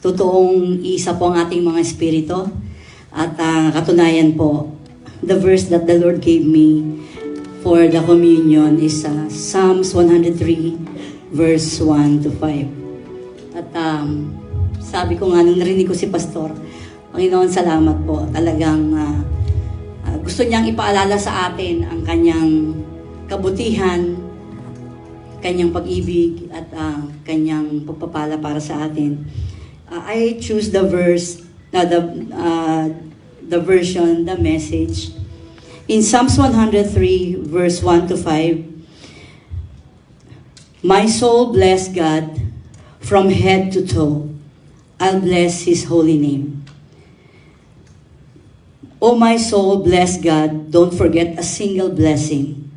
totoong isa po ang ating mga espiritu. At katunayan po, the verse that the Lord gave me for the communion is Psalms 103 verse 1 to 5. At sabi ko nga, nung narinig ko si Pastor, Panginoon, salamat po. Talagang gusto niyang ipaalala sa atin ang kanyang kabutihan, kanyang pag-ibig, at kanyang pagpapala para sa atin. I choose the verse, the version, the message. In Psalms 103, verse 1 to 5, my soul bless God from head to toe. I'll bless His holy name. Oh, my soul, bless God. Don't forget a single blessing.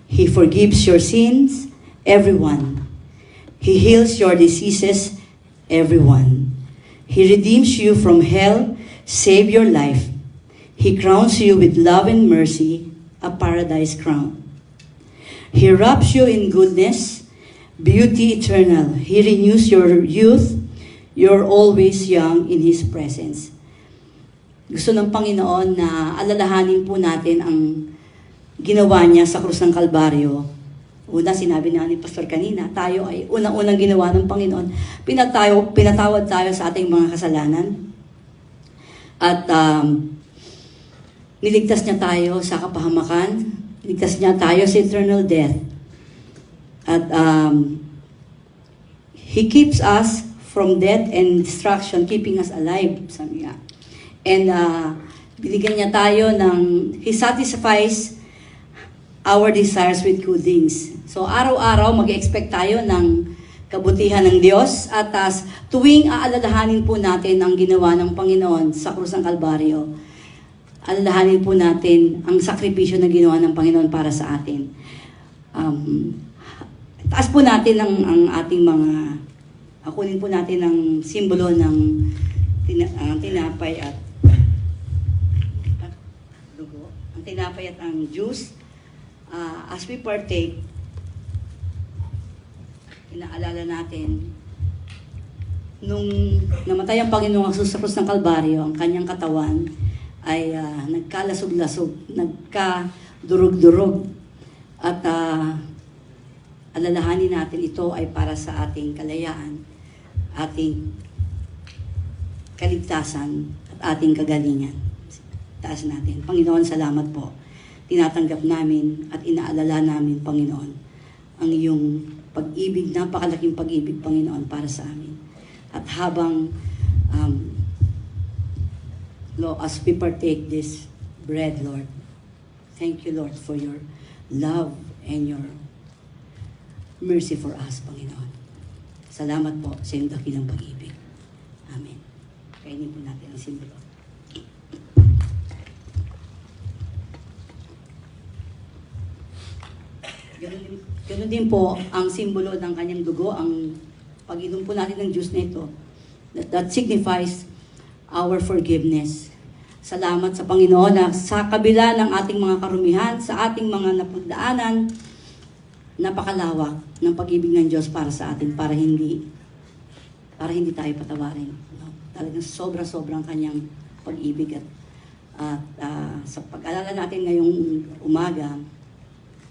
He forgives your sins, everyone. He heals your diseases, everyone. He redeems you from hell, save your life. He crowns you with love and mercy, a paradise crown. He wraps you in goodness, beauty eternal. He renews your youth. You're always young in His presence. Gusto ng Panginoon na alalahanin po natin ang ginawa niya sa krus ng Kalbaryo. Una, sinabi na ni Pastor kanina, tayo ay unang-unang ginawa ng Panginoon. Pinatawad tayo sa ating mga kasalanan. At niligtas niya tayo sa kapahamakan. Niligtas niya tayo sa eternal death. At He keeps us from death and destruction, keeping us alive. Sabi nga. And binigyan niya tayo ng, He satisfies our desires with good things. So araw-araw mag-expect tayo ng kabutihan ng Diyos at tuwing aalalahanin po natin ang ginawa ng Panginoon sa krus ng Kalbaryo, alalahanin po natin ang sakripisyo na ginawa ng Panginoon para sa atin. Taas po natin ang ating mga, kunin po natin ang simbolo ng tinapay at dugo. Ang tinapay at ang juice. As we partake, inaalala natin, nung namatay ang Panginoong Jesus sa krus ng Kalbaryo, ang kanyang katawan ay nagkalasog-lasog, nagkadurog-durog. At alalahanin natin ito ay para sa ating kalayaan, ating kaligtasan, at ating kagalingan. Taas natin. Panginoon, salamat po. Tinatanggap namin at inaalala namin, Panginoon, ang iyong pag-ibig, napakalaking pag-ibig, Panginoon, para sa amin. At habang as we partake this bread, Lord, thank you, Lord, for your love and your mercy for us, Panginoon. Salamat po sa iyong dakilang pag-ibig. Amen. Kainin po natin ang simbolo. Ganun din po ang simbolo ng kanyang dugo, ang pag-inom po natin ng juice nito, that signifies our forgiveness. Salamat sa Panginoon na sa kabila ng ating mga karumihan, sa ating mga napagdaanan, napakalawak ng pag-ibig ng Diyos para sa atin, para hindi tayo patawarin. No? Talagang sobra-sobrang kanyang pag-ibig at sa pag-alala natin ngayong umaga,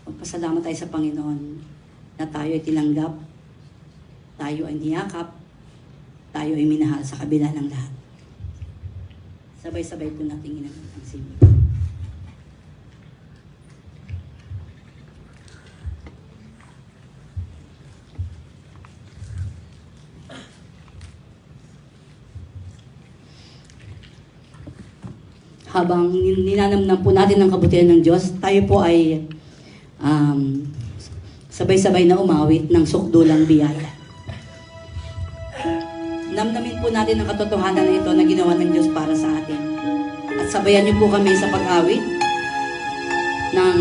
magpasalamat tayo sa Panginoon na tayo ay tinanggap, tayo ay niyakap, tayo ay minahal sa kabila ng lahat. Sabay-sabay po natin ginagawa ang simbolo. Habang ninanamnam po natin ang kabutihan ng Diyos, tayo po ay sabay-sabay na umawit ng sukdulang biyaya. Namnamin po natin ang katotohanan na ito na ginawa ng Diyos para sa atin. At sabayan niyo po kami sa pag-awit ng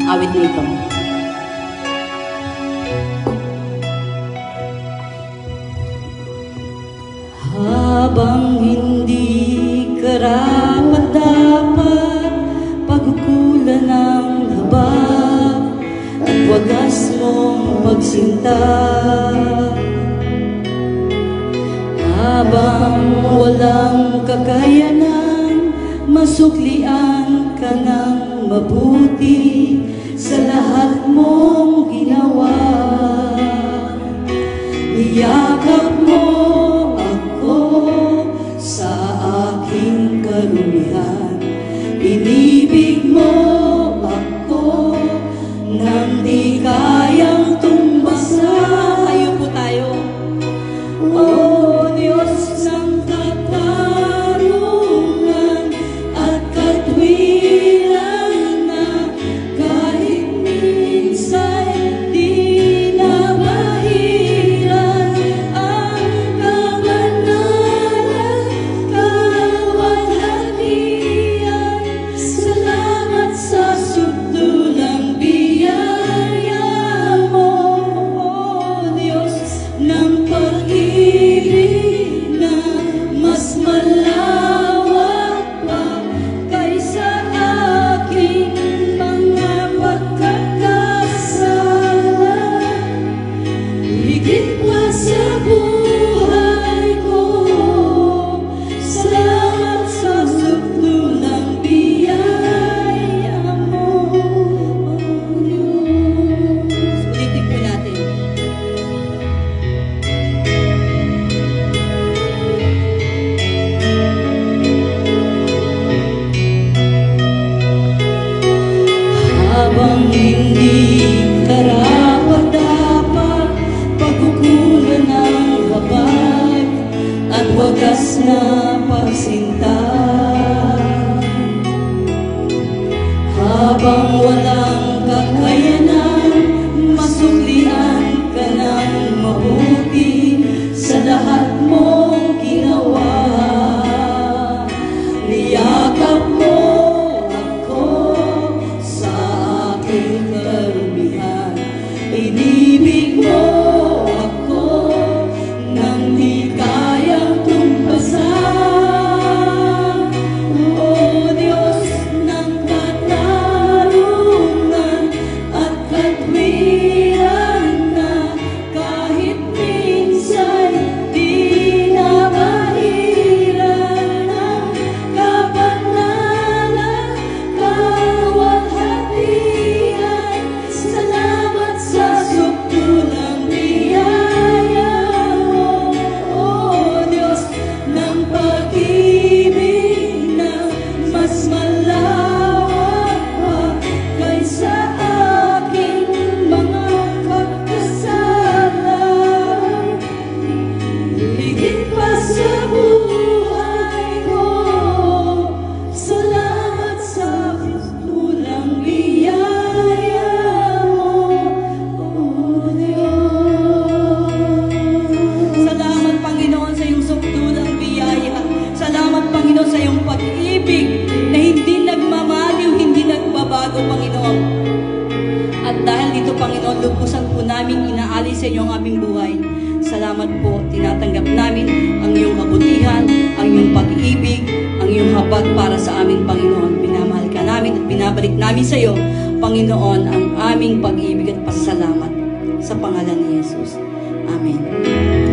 awit na ito. Habang hindi karapat-dapat pagkukulan ng habag at wagas mong pagsinta, Habang walang kakayanan, masuklian ka ng mabuti sa lahat mong ginawa. Niyakap mo ako sa aking karumihan, inibig mo ako nang di kayang tumbasan. Tayo po tayo. O Diyos ng katarungan at katwiran na kahit minsan di na mahiran ang kabanalan, kawalhatian. Salamat sa subdulang biyaya mo, O Diyos ng pag-ibig na mas malawak pa kaysa aking mga pagkakasala. Higit pa sa buhay ko, salamat sa subdulang biyaya mo, O Diyos. Ulitin po natin. Habang hindi karapat-dapat, pagkukulan ng habag at wagas na pagsinta. Habang walang kakayanan, masuklian ka ng mabuti sa lahat mong ginawa. Niyakap mo ako sa aking karumihan, inibig mo ako nang di kayang tumbasan. O Diyos ng katarungan at katwiran na kahit minsan di na mahiran ang kabanalan, kawalhatian. Salamat sa subdulang biyaya mo, O Diyos ng pag-ibig na mas malawak pa kaysa aking mga pagkasala. Higit pa sa buhay ko, salamat sa subdulang biyaya mo, O Diyos. Salamat, Panginoon, sa iyong subdulang biyaya. Salamat, Panginoon, sa iyong pag-ibig na hindi nagmamaliw, hindi nagbabago, Panginoon. At dahil dito, Panginoon, lubusan po namin inaalis sa inyo ang aming buhay. Salamat po, tinatanggap namin ang iyong kabutihan, ang iyong pag-ibig, ang iyong habag para sa aming Panginoon. Minamahal ka namin at binabalik namin sa iyo, Panginoon, ang aming pag-ibig at pasasalamat sa pangalan ni Jesus. Amen.